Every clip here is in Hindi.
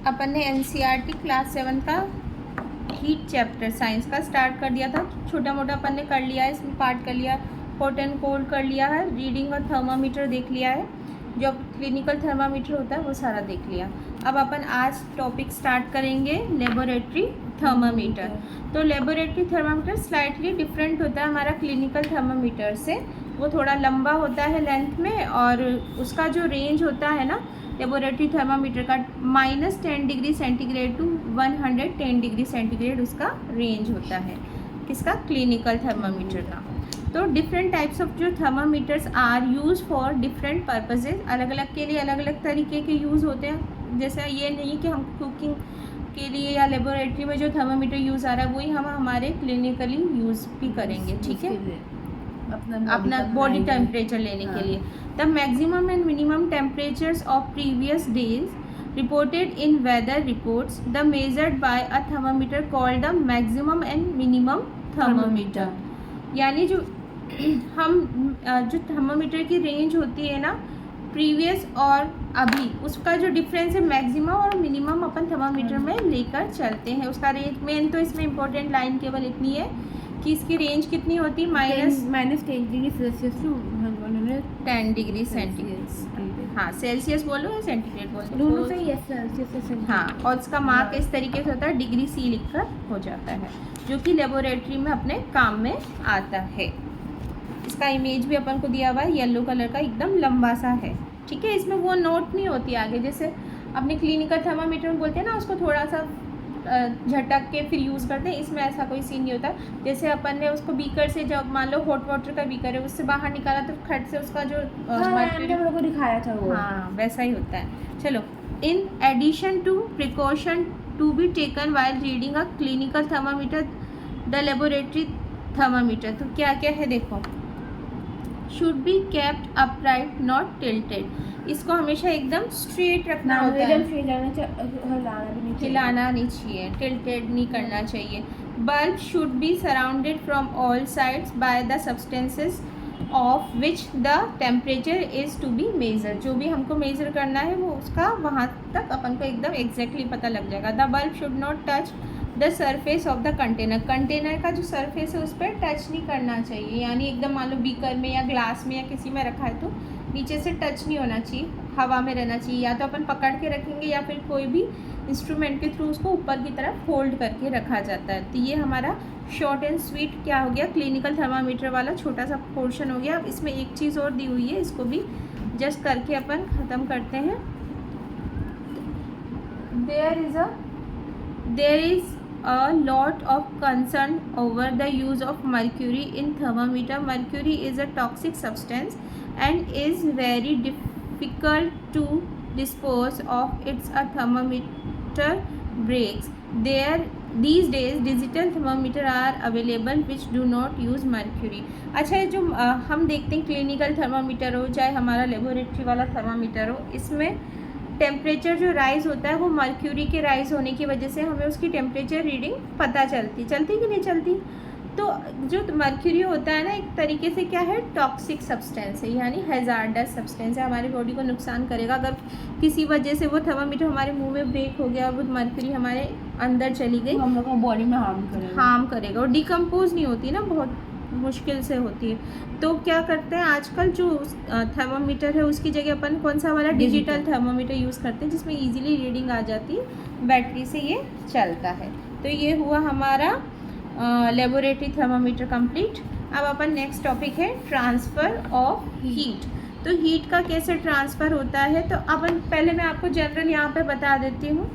अपन ने एनसीईआरटी क्लास 7 का हीट चैप्टर साइंस का स्टार्ट कर दिया था। छोटा मोटा अपन ने कर लिया है, इसमें पार्ट कर लिया, हॉट एंड कोल्ड कर लिया है, रीडिंग और थर्मामीटर देख लिया है, जो क्लिनिकल थर्मामीटर होता है वो सारा देख लिया। अब अपन आज टॉपिक स्टार्ट करेंगे लेबोरेटरी थर्मामीटर। तो लेबोरेटरी थर्मामीटर स्लाइटली डिफरेंट होता है हमारा क्लिनिकल थर्मामीटर से। वो थोड़ा लंबा होता है लेंथ में, और उसका जो रेंज होता है ना लेबोरेटरी थर्मामीटर का -10 degree centigrade to 110 degree centigrade उसका रेंज होता है। किसका? क्लिनिकल थर्मामीटर का। तो डिफरेंट टाइप्स ऑफ जो thermometers are used for different purposes, अलग अलग के लिए अलग अलग तरीके के यूज़ होते हैं। जैसे ये नहीं कि हम कुकिंग के लिए या लेबोरेटरी में जो थर्मामीटर यूज़ आ रहा है वही हम हमारे क्लिनिकली यूज़ भी करेंगे, ठीक है, अपना बॉडी टेम्परेचर लेने के लिए। The maximum and minimum temperatures of previous days reported in weather reports the measured by a thermometer called the maximum and minimum thermometer. यानी जो हम जो थर्मामीटर की रेंज होती है ना प्रीवियस और अभी, उसका जो डिफरेंस है मैक्सिमम और मिनिमम अपन थर्मामीटर में लेकर चलते हैं। उसका रेंज मेन तो इसमें इंपॉर्टेंट लाइन केवल इतनी है कि इसकी रेंज कितनी होती है, -10 degree celsius to 10 degree centigrade. हाँ, सेल्सियस बोलो या सेंटीग्रेड बोलो, दोनों सही है, सेल्सियस से सेंटीग्रेड। हाँ, और इसका मार्क इस तरीके से होता है, डिग्री सी लिखकर हो जाता है, जो कि लेबोरेटरी में अपने काम में आता है। इसका इमेज भी अपन को दिया हुआ है, येलो कलर का, एकदम लंबा सा है, ठीक है। इसमें वो नोट नहीं होती आगे, जैसे अपने क्लिनिकल थर्मामीटर में बोलते हैं ना उसको थोड़ा सा झटक के फिर यूज़ करते हैं, इसमें ऐसा कोई सीन नहीं होता। जैसे अपन ने उसको बीकर से, जब मान लो हॉट वाटर का बीकर है उससे बाहर निकाला तो खट से उसका जो हमने को दिखाया था वो, हाँ वैसा ही होता है। चलो, in addition to precaution to be taken while reading a clinical thermometer the laboratory thermometer, तो क्या क्या है देखो। Should be kept upright not tilted, इसको हमेशा एकदम स्ट्रेट रखना होता है, हिलाना नहीं चाहिए, टिल्टेड नहीं करना चाहिए। Bulb should be surrounded from all sides by the substances of which the temperature is to be measure, जो भी हमको मेजर करना है वो उसका वहाँ तक अपन को एकदम एग्जैक्टली पता लग जाएगा। The bulb should not touch the surface of the container, container का जो सरफेस है उस पर टच नहीं करना चाहिए, यानी एकदम मान लो बीकर में या ग्लास में या किसी में रखा है तो नीचे से टच नहीं होना चाहिए, हवा में रहना चाहिए। या तो अपन पकड़ के रखेंगे या फिर कोई भी इंस्ट्रूमेंट के थ्रू उसको ऊपर की तरफ होल्ड करके रखा जाता है। तो ये हमारा शॉर्ट एंड स्वीट क्या हो गया, क्लिनिकल थर्मामीटर वाला छोटा सा पोर्शन हो गया। अब इसमें एक चीज़ और दी हुई है, इसको भी जस्ट करके अपन ख़त्म करते हैं। There is a lot of concern over the use of mercury in thermometer. Mercury is a toxic substance and is very difficult to dispose of. It's a thermometer breaks. These days digital thermometer are available which do not use mercury. अच्छा, जो हम देखते हैं क्लिनिकल थर्मामीटर हो चाहे हमारा लेबोरेटरी वाला थर्मामीटर हो, इसमें टेम्परेचर जो राइज होता है वो मर्क्यूरी के राइज होने की वजह से हमें उसकी टेम्परेचर रीडिंग पता चलती कि नहीं चलती। तो जो मर्क्यूरी होता है ना एक तरीके से क्या है, टॉक्सिक सब्सटेंस है, यानी हैजार्डस सब्सटेंस है, हमारी बॉडी को नुकसान करेगा। अगर किसी वजह से वो थर्मामीटर हमारे मुंह में ब्रेक हो गया और वो मर्क्यूरी हमारे अंदर चली गई, हम लोग को बॉडी में हार्म करेगा और डिकम्पोज नहीं होती ना, बहुत मुश्किल से होती है। तो क्या करते हैं आजकल जो थर्मामीटर है उसकी जगह अपन कौन सा वाला डिजिटल थर्मामीटर यूज़ करते हैं जिसमें इजीली रीडिंग आ जाती है, बैटरी से ये चलता है। तो ये हुआ हमारा लेबोरेटरी थर्मामीटर कंप्लीट। अब अपन नेक्स्ट टॉपिक है ट्रांसफ़र ऑफ हीट। तो हीट का कैसे ट्रांसफ़र होता है, तो अपन पहले मैं आपको जनरल यहाँ पे बता देती हूँ।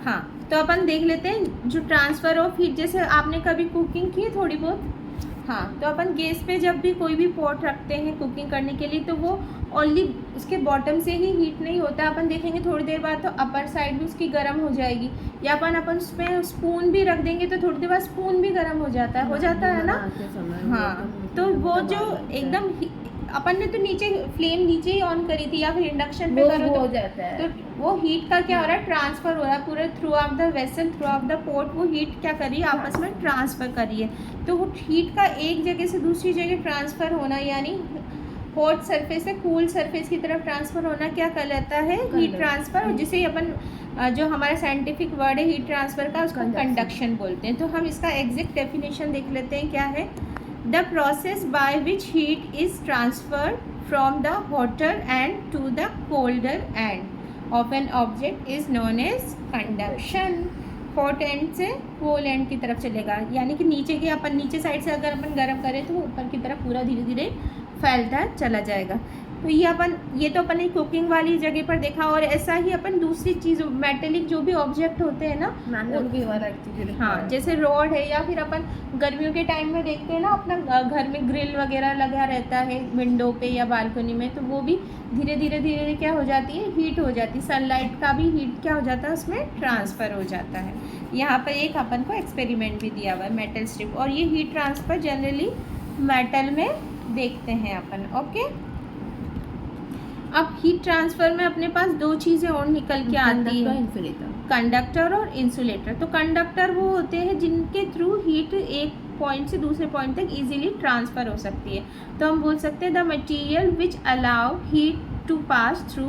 हाँ, तो अपन देख लेते हैं जो ट्रांसफ़र ऑफ हीट, जैसे आपने कभी कुकिंग की है थोड़ी बहुत, हाँ, तो अपन गैस पे जब भी कोई भी पॉट रखते हैं कुकिंग करने के लिए तो वो ओनली उसके बॉटम से ही हीट नहीं होता, अपन देखेंगे थोड़ी देर बाद तो अपर साइड भी उसकी गर्म हो जाएगी, या अपन उसमें स्पून भी रख देंगे तो थोड़ी देर बाद स्पून भी गर्म हो जाता है ना। हाँ, तो वो जो एकदम अपन ने तो नीचे फ्लेम नीचे ही ऑन करी थी या फिर इंडक्शन पे करो तो हो जाता है, तो वो हीट का क्या हो रहा है, ट्रांसफ़र हो रहा है पूरे through out the vessel, through out the port, वो हीट क्या कर रही है आपस में ट्रांसफ़र कर रही है। तो वो हीट का एक जगह से दूसरी जगह ट्रांसफ़र होना, यानी हॉट सरफेस से कूल सरफेस की तरफ ट्रांसफ़र होना क्या कहलाता है? Heat transfer. और जिसे अपन जो हमारा साइंटिफिक वर्ड है हीट ट्रांसफ़र का, उसको कंडक्शन बोलते हैं। तो हम इसका एग्जैक्ट डेफिनेशन देख लेते हैं क्या है। The process by which heat is transferred from the hotter end to the colder end of an object is known as conduction. Hot end से कोल्ड एंड की तरफ चलेगा, यानी कि नीचे साइड से अगर अपन गर्म करें तो वो ऊपर की तरफ पूरा धीरे धीरे फैलता चला जाएगा। तो ये तो अपन ने कुकिंग वाली जगह पर देखा। और ऐसा ही अपन दूसरी चीज़ मेटेलिक जो भी ऑब्जेक्ट होते हैं ना, हाँ, जैसे रॉड है, या फिर अपन गर्मियों के टाइम में देखते हैं ना, अपना घर में ग्रिल वगैरह लगा रहता है विंडो पे या बालकनी में, तो वो भी धीरे धीरे क्या हो जाती है, हीट हो जाती है। सनलाइट का भी हीट क्या हो जाता है, उसमें ट्रांसफ़र हो जाता है। यहाँ पर एक अपन को एक्सपेरिमेंट भी दिया हुआ है, मेटल स्ट्रिप, और ये हीट ट्रांसफ़र जनरली मेटल में देखते हैं अपन। ओके, अब हीट ट्रांसफ़र में अपने पास दो चीज़ें और निकल के आती है, कंडक्टर और इंसुलेटर। तो कंडक्टर वो होते हैं जिनके थ्रू हीट एक पॉइंट से दूसरे पॉइंट तक इजीली ट्रांसफ़र हो सकती है। तो हम बोल सकते हैं the material which allow heat to pass through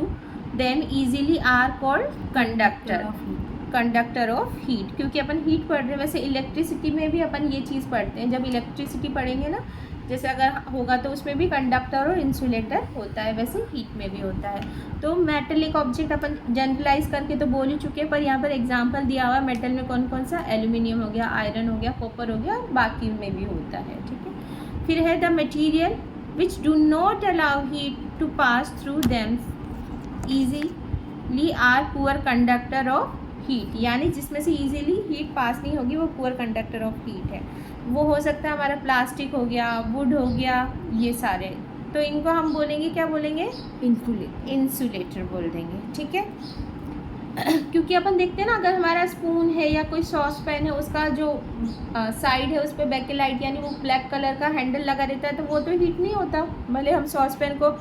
them easily are called conductor of heat. क्योंकि अपन हीट पढ़ रहे हैं, वैसे इलेक्ट्रिसिटी में भी अपन ये चीज़ पढ़ते हैं। जब इलेक्ट्रिसिटी पढ़ेंगे ना, जैसे अगर होगा तो उसमें भी कंडक्टर और इंसुलेटर होता है, वैसे हीट में भी होता है। तो मेटलिक ऑब्जेक्ट अपन जनरलाइज करके तो बोल ही चुके हैं, पर यहाँ पर एग्जांपल दिया हुआ है मेटल में कौन कौन सा, एल्यूमिनियम हो गया, आयरन हो गया, कॉपर हो गया, और बाकी में भी होता है। ठीक है, फिर है the material which do not allow heat to pass through them easily are poor conductor of heat, यानी जिसमें से इजीली हीट पास नहीं होगी वो पुअर कंडक्टर ऑफ हीट है। वो हो सकता है हमारा प्लास्टिक हो गया, वुड हो गया, ये सारे। तो इनको हम बोलेंगे, क्या बोलेंगे, इंसुलेटर बोल देंगे। ठीक है, क्योंकि अपन देखते हैं ना, अगर हमारा स्पून है या कोई सॉस पैन है, उसका जो साइड है उस पर बैकेलाइट यानी वो ब्लैक कलर का हैंडल लगा रहता है, तो वो तो हीट नहीं होता। भले हम सॉस पैन को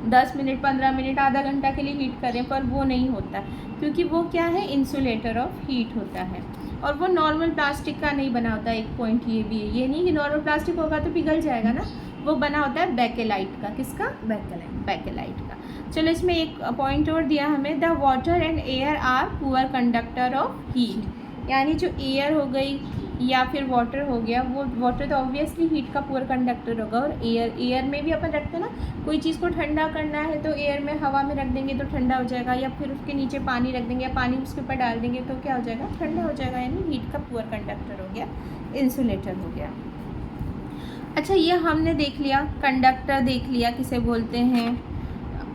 10 मिनट 15 मिनट आधा घंटा के लिए हीट करें, पर वो नहीं होता, क्योंकि वो क्या है, इंसुलेटर ऑफ हीट होता है। और वो नॉर्मल प्लास्टिक का नहीं बना होता। एक पॉइंट ये भी है, ये नहीं कि नॉर्मल प्लास्टिक होगा तो पिघल जाएगा ना, वो बना होता है बैकेलाइट का। किसका, बैकेलाइट का। चलो, इसमें एक पॉइंट और दिया हमें, the water and air are poor conductor of heat, यानी जो एयर हो गई या फिर वाटर हो गया, वो वाटर तो ऑब्वियसली हीट का पुअर कंडक्टर होगा। और एयर में भी अपन रखते हैं ना, कोई चीज़ को ठंडा करना है तो एयर में हवा में रख देंगे तो ठंडा हो जाएगा, या फिर उसके नीचे पानी रख देंगे या पानी उसके ऊपर डाल देंगे तो क्या हो जाएगा, ठंडा हो जाएगा, यानी हीट का पुअर कंडक्टर हो गया, इंसुलेटर हो गया। अच्छा, ये हमने देख लिया, कंडक्टर देख लिया किसे बोलते हैं,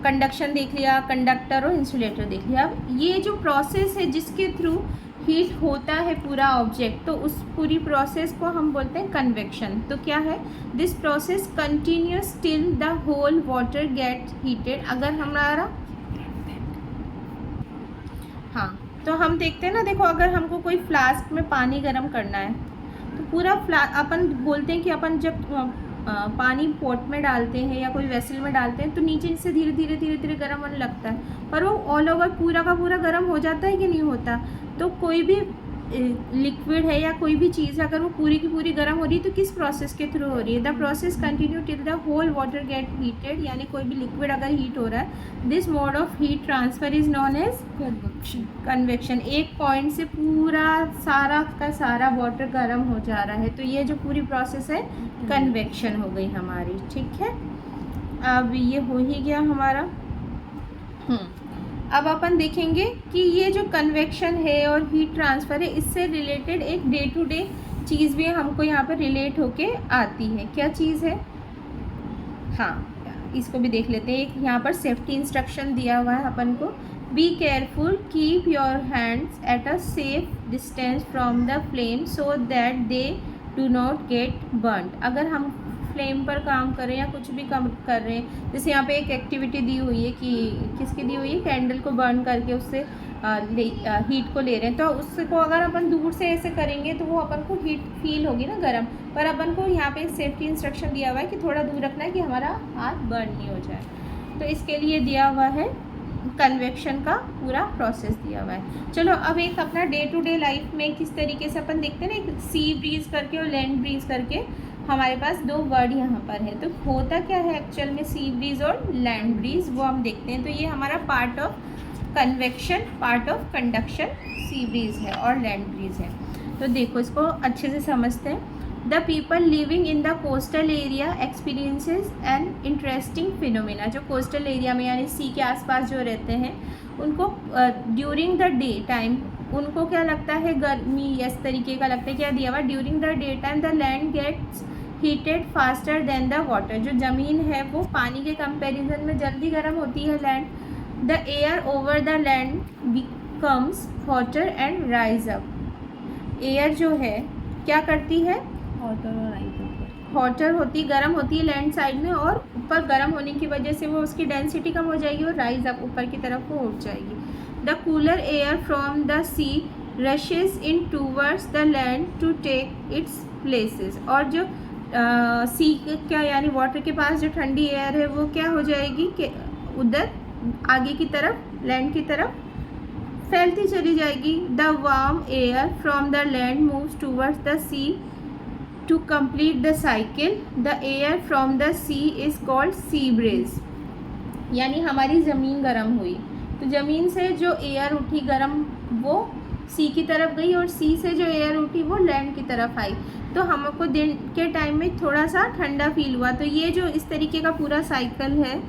कंडक्शन देख लिया, कंडक्टर और इंसुलेटर देख लिया। अब ये जो प्रोसेस है जिसके थ्रू हीट होता है पूरा ऑब्जेक्ट, तो उस पूरी प्रोसेस को हम बोलते हैं कन्वेक्शन। तो क्या है, this process continues till the whole water get heated. अगर हमारा, हाँ, तो हम देखते हैं ना, देखो अगर हमको कोई फ्लास्क में पानी गर्म करना है तो पूरा अपन बोलते हैं कि अपन जब पानी पॉट में डालते हैं या कोई वेसल में डालते हैं तो नीचे से धीरे धीरे गर्म होने लगता है, पर वो ऑल ओवर पूरा का पूरा गर्म हो जाता है कि नहीं होता। तो कोई भी लिक्विड है या कोई भी चीज़ अगर वो पूरी की पूरी गर्म हो रही है तो किस प्रोसेस के थ्रू हो रही है, the process continue till the whole water get heated, यानी कोई भी लिक्विड अगर हीट हो रहा है, this mode of heat transfer is known as convection. एक पॉइंट से पूरा सारा का सारा वाटर गर्म हो जा रहा है, तो ये जो पूरी प्रोसेस है कन्वेक्शन हो गई हमारी। ठीक है, अब ये हो ही गया हमारा। अब अपन देखेंगे कि ये जो कन्वेक्शन है और हीट ट्रांसफ़र है, इससे रिलेटेड एक डे टू डे चीज़ भी हमको यहाँ पर रिलेट होके आती है। क्या चीज़ है, हाँ, इसको भी देख लेते हैं। एक यहाँ पर सेफ्टी इंस्ट्रक्शन दिया हुआ है अपन को, be careful, keep your hands at a safe distance from the flame so that they do not gate burned. अगर हम फ्लेम पर काम कर रहे हैं या कुछ भी काम कर रहे हैं, जैसे यहाँ पे एक एक्टिविटी दी हुई है कि किसकी दी हुई है, कैंडल को बर्न करके उससे हीट को ले रहे हैं, तो उसको अगर अपन दूर से ऐसे करेंगे तो वो अपन को हीट फील होगी ना गर्म, पर अपन को यहाँ पे एक सेफ्टी इंस्ट्रक्शन दिया हुआ है कि थोड़ा दूर रखना है कि हमारा हाथ बर्न नहीं हो जाए। तो इसके लिए दिया हुआ है कन्वेक्शन का पूरा प्रोसेस दिया हुआ है। चलो, अब एक अपना डे टू डे लाइफ में किस तरीके से अपन देखते हैं ना, एक सी ब्रीज करके और लैंड ब्रीज करके हमारे पास दो वर्ड यहाँ पर है, तो होता क्या है एक्चुअल में सी ब्रीज और लैंड ब्रीज, वो हम देखते हैं। तो ये हमारा part of convection, part of conduction sea breeze है और लैंड ब्रीज है। तो देखो इसको अच्छे से समझते हैं। The people living in the coastal area experiences an interesting phenomena. जो कोस्टल एरिया में यानी सी के आसपास जो रहते हैं उनको ड्यूरिंग द डे टाइम उनको क्या लगता है, गर्मी इस तरीके का लगता है। क्या दिया हुआ, during the day time the land gets heated faster than the water. जो ज़मीन है वो पानी के कंपैरिजन में जल्दी गर्म होती है land. The air over the land becomes hotter and rise up. Air जो है क्या करती है, हॉटर होती, गर्म होती है लैंड साइड में, और ऊपर गर्म होने की वजह से वो उसकी डेंसिटी कम हो जाएगी और राइज अप ऊपर की तरफ वो उठ जाएगी। The cooler air from the sea rushes in towards the land to take its places. और जो सी क्या यानी वाटर के पास जो ठंडी एयर है वो क्या हो जाएगी कि उधर आगे की तरफ लैंड की तरफ फैलती चली जाएगी। The warm air from the land moves towards the sea to complete the cycle. The air from the sea is called sea breeze. यानी हमारी ज़मीन गर्म हुई तो ज़मीन से जो एयर उठी गर्म वो सी की तरफ गई, और सी से जो एयर उठी वो लैंड की तरफ आई। तो हमको दिन के टाइम में थोड़ा सा ठंडा फील हुआ। तो ये जो इस तरीके का पूरा साइकिल है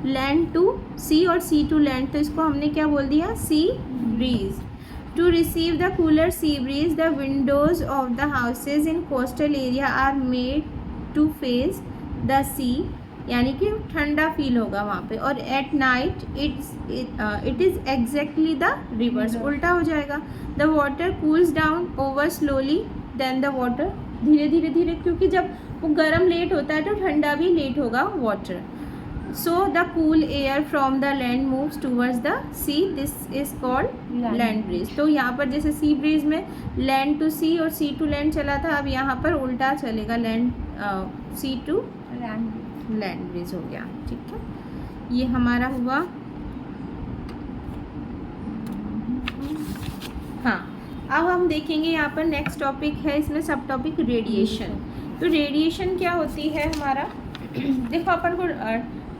लैंड टू सी और सी टू लैंड, तो इसको हमने क्या बोल दिया, sea breeze. To receive the cooler sea breeze the windows of the houses in coastal area are made to face the sea, यानी कि ठंडा फील होगा वहाँ पे। और at night it is exactly the reverse, उल्टा हो जाएगा। The water cools down over slowly than the water, धीरे धीरे धीरे, क्योंकि जब वो गर्म लेट होता है तो ठंडा भी लेट होगा water. So the cool air from the land moves towards the sea, this is called land breeze. तो यहाँ पर जैसे सी ब्रीज में लैंड टू सी और सी टू लैंड चला था, अब यहाँ पर उल्टा चलेगा, land sea to land breeze हो गया। ठीक है, ये हमारा हुआ। हाँ, अब हम देखेंगे यहाँ पर नेक्स्ट टॉपिक है, इसमें सब टॉपिक रेडिएशन। तो रेडिएशन क्या होती है हमारा देखो अपन को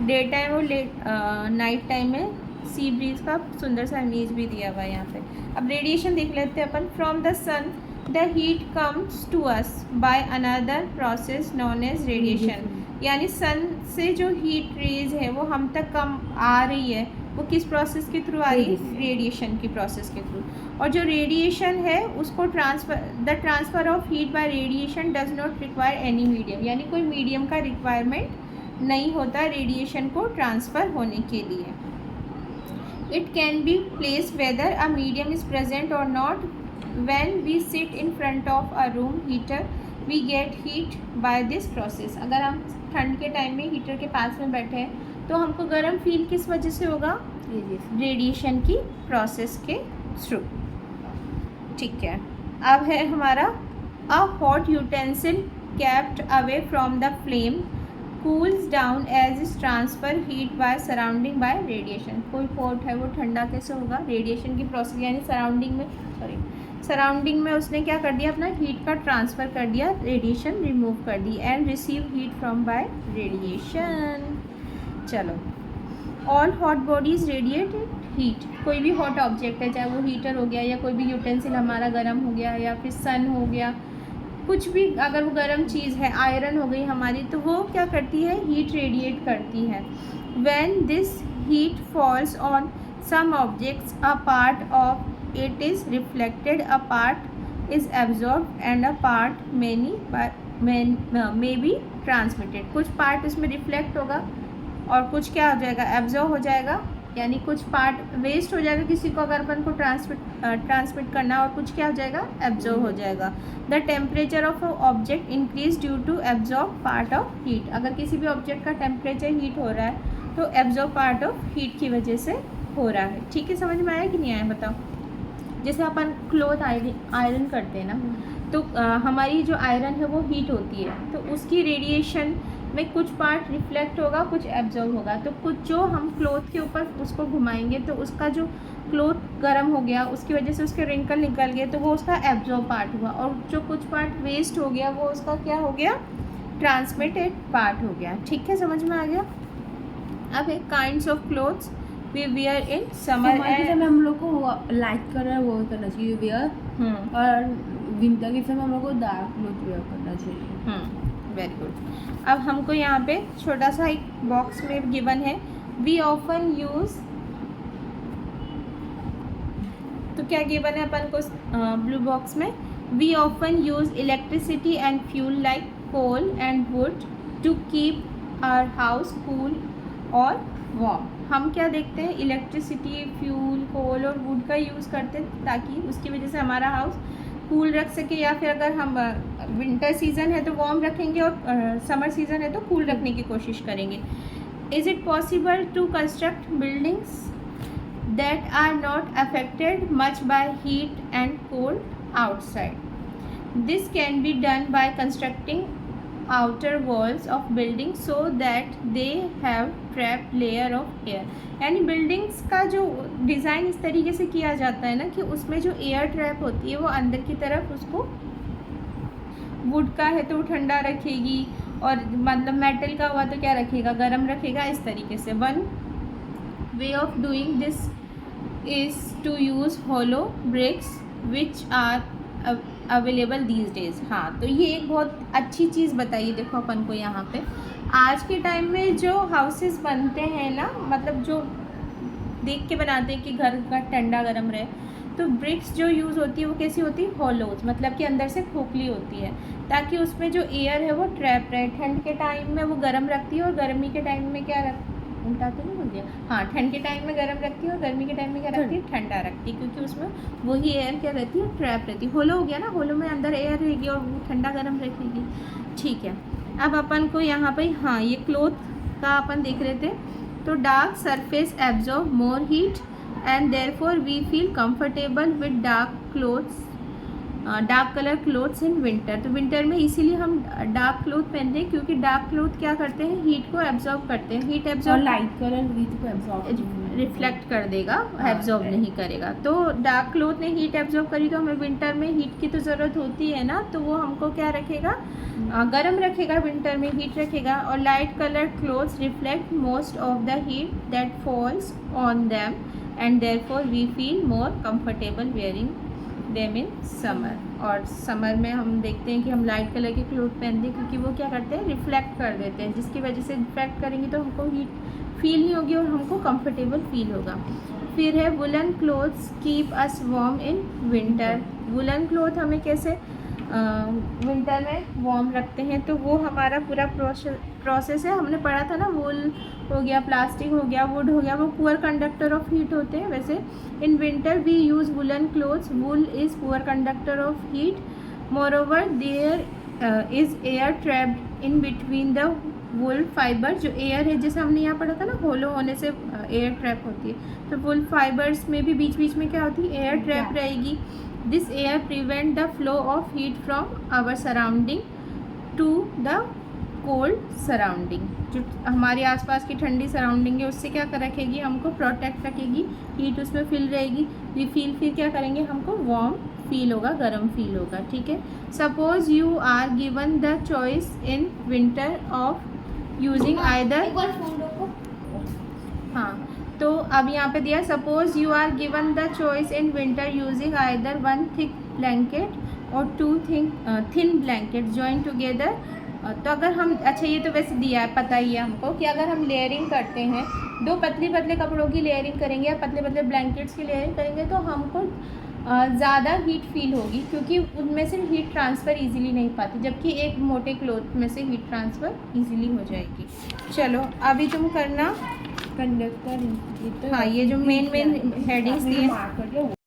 डे टाइम और नाइट टाइम में सी ब्रीज का सुंदर सा इमेज भी दिया हुआ है यहाँ पे। अब रेडिएशन देख लेते हैं अपन। From the sun the heat comes to us by another process known as radiation. यानी सन से जो हीट रेज है वो हम तक कम आ रही है, वो किस प्रोसेस के थ्रू आ रही है, रेडिएशन की प्रोसेस के थ्रू। और जो रेडिएशन है उसको the transfer of heat bye radiation does not require any medium, यानी कोई मीडियम का रिक्वायरमेंट नहीं होता रेडिएशन को ट्रांसफ़र होने के लिए। It can be place whether a medium is present और not. When we sit in front of a room heater we get heat by this process. अगर हम ठंड के टाइम में हीटर के पास में बैठे हैं तो हमको गर्म फील किस वजह से होगा, रेडिएशन की प्रोसेस के थ्रू। ठीक है, अब है हमारा a hot utensil kept away from the flame cools down as is transfer heat by surrounding by radiation. कोई हॉट है वो ठंडा कैसे होगा, रेडिएशन की प्रोसेस, यानी सराउंडिंग में उसने क्या कर दिया, अपना हीट का ट्रांसफ़र कर दिया, रेडिएशन रिमूव कर दी, and receive heat from by radiation. चलो, all hot bodies radiate heat. कोई भी हॉट ऑब्जेक्ट है, चाहे वो हीटर हो गया या कोई भी यूटेंसिल हमारा गर्म हो गया या फिर सन हो गया, कुछ भी अगर वो गर्म चीज़ है, आयरन हो गई हमारी, तो वो क्या करती है, हीट रेडिएट करती है। When this heat falls on some objects a part of it is reflected, a part is absorbed and a part may be transmitted। कुछ पार्ट उसमें रिफ्लेक्ट होगा और कुछ क्या हो जाएगा, एब्जॉर्ब हो जाएगा, यानी कुछ पार्ट वेस्ट हो जाएगा किसी को अगर अपन को ट्रांसमिट करना, और कुछ क्या हो जाएगा, एब्जॉर्ब हो जाएगा। The temperature of object increase due to absorb part of heat. अगर किसी भी ऑब्जेक्ट का टेम्परेचर हीट हो रहा है तो एब्जॉर्ब पार्ट ऑफ हीट की वजह से हो रहा है। ठीक है, समझ में आया कि नहीं आया बताओ। जैसे अपन क्लोथ आयरन करते हैं ना, तो हमारी जो आयरन है वो हीट होती है, तो उसकी रेडिएशन में कुछ पार्ट रिफ्लेक्ट होगा, कुछ एब्जॉर्ब होगा। तो कुछ जो हम क्लोथ के ऊपर उसको घुमाएंगे तो उसका जो क्लोथ गर्म हो गया, उसकी वजह से उसके रिंकल निकल गए, तो वो उसका एब्जॉर्ब पार्ट हुआ। और जो कुछ पार्ट वेस्ट हो गया वो उसका क्या हो गया, ट्रांसमिटेड पार्ट हो गया। ठीक है, समझ में आ गया। अब है kinds of clothes we wear in summer के समय हम लोग को लाइट कलर वो करना चाहिए वियर, और विंटर के समय हम लोग को डार्क क्लोथ वियर करना चाहिए। Very good. अब हमको यहाँ पे छोटा सा एक बॉक्स में गिवन है, वी ऑफन यूज, तो क्या गिवन है अपन को ब्लू बॉक्स में, we often use electricity and fuel like coal and wood to keep our house cool और वार्म। हम क्या देखते हैं, इलेक्ट्रिसिटी, फ्यूल, कोल और वुड का यूज़ करते हैं ताकि उसकी वजह से हमारा हाउस कूल रख सके, या फिर अगर हम विंटर सीज़न है तो वार्म रखेंगे और समर सीज़न है तो कूल रखने की कोशिश करेंगे। Is it possible to construct buildings that are not affected much by heat and cold outside? This can be done by constructing outer walls of buildings so that they have trapped layer of air. यानी बिल्डिंग्स का जो डिज़ाइन इस तरीके से किया जाता है ना कि उसमें जो एयर ट्रैप होती है वो अंदर की तरफ, उसको वुड का है तो वो ठंडा रखेगी, और मतलब मेटल का हुआ तो क्या रखेगा, गर्म रखेगा, इस तरीके से। One way of doing this is to use hollow bricks which are available these days। हाँ, तो ये एक बहुत अच्छी चीज़ बताइए। देखो अपन को यहाँ पे आज के टाइम में जो हाउसेस बनते हैं ना, मतलब जो देख के बनाते हैं कि घर का ठंडा गर्म रहे, तो ब्रिक्स जो यूज़ होती है वो कैसी होती है, हॉलोज, मतलब कि अंदर से खोखली होती है, ताकि उसमें जो एयर है वो ट्रैप रहे। ठंड के टाइम में वो गर्म रखती है और गर्मी के टाइम में क्या उल्टा तो नहीं बोल दिया, हाँ, ठंड के टाइम में गर्म रखती है और गर्मी के टाइम में क्या रखती है, ठंडा रखती है, क्योंकि उसमें वही एयर क्या रहती है, ट्रैप रहती है। होलो हो गया ना, होलो में अंदर एयर रहेगी और वो ठंडा गर्म रखेगी। ठीक है, अब अपन को यहाँ पे हाँ ये क्लोथ का अपन देख रहे थे, तो dark surface absorb more heat and therefore we feel comfortable with dark clothes, dark colour clothes in winter. तो विंटर में इसीलिए हम डार्क क्लोथ पहनते हैं, क्योंकि डार्क क्लोथ क्या करते हैं, हीट को एब्जॉर्ब करते हैं। Heat absorb, light colour heat को एब्जॉर्ब रिफ्लेक्ट कर देगा, एब्जॉर्ब नहीं करेगा। तो डार्क क्लोथ ने हीट एब्जॉर्ब करी, तो हमें विंटर में हीट की तो ज़रूरत होती है ना, तो वो हमको क्या रखेगा, गर्म रखेगा, विंटर में हीट रखेगा। और light colour clothes reflect most of the heat that falls on them and therefore we feel more comfortable wearing them in summer. और समर में हम देखते हैं कि हम लाइट कलर के क्लोथ पहनते हैं, क्योंकि वो क्या करते हैं, रिफ्लेक्ट कर देते हैं, जिसकी वजह से रिफ्लेक्ट करेंगे तो हमको हीट फील नहीं होगी और हमको कंफर्टेबल फील होगा। फिर है woollen clothes keep us warm in winter. Woollen cloth हमें कैसे विंटर में वार्म रखते हैं, तो वो हमारा पूरा प्रोसेस है। हमने पढ़ा था ना, वूल हो गया, प्लास्टिक हो गया, वुड हो गया, वो पुअर कंडक्टर ऑफ हीट होते हैं। वैसे in winter we use woollen clothes, wool is poor conductor of heat. Moreover there is air trapped in between the wool fibre. जो एयर है, जैसे हमने यहाँ पढ़ा था ना, होलो होने से एयर ट्रैप होती है, तो वुल फाइबर्स में भी बीच बीच में क्या होती है, एयर ट्रैप रहेगी। This air prevent the flow of heat from our surrounding to the cold surrounding. जो हमारे आसपास की ठंडी सराउंडिंग है उससे क्या कर रखेगी, हमको प्रोटेक्ट रखेगी, हीट उसमें फिल रहेगी। वी फील, फिर क्या करेंगे, हमको वार्म फील होगा, गर्म फील होगा। ठीक है, suppose you are given the choice in winter of using either, हाँ, तो अब यहाँ पे दिया, suppose you are given the choice in winter using either one thick blanket और two thin blanket join together. तो अगर हम, अच्छा ये तो वैसे दिया है, पता ही है हमको कि अगर हम लेयरिंग करते हैं, दो पतले पतले कपड़ों की लेयरिंग करेंगे या पतले पतले ब्लैंकेट्स की लेयरिंग करेंगे, तो हमको ज़्यादा हीट फील होगी, क्योंकि उनमें से हीट ट्रांसफ़र इजीली नहीं पाती, जबकि एक मोटे क्लोथ में से हीट ट्रांसफ़र इजीली हो जाएगी। चलो अभी तुम करना कंडक्टर, हाँ, ये जो मेन हेडिंग्स दिए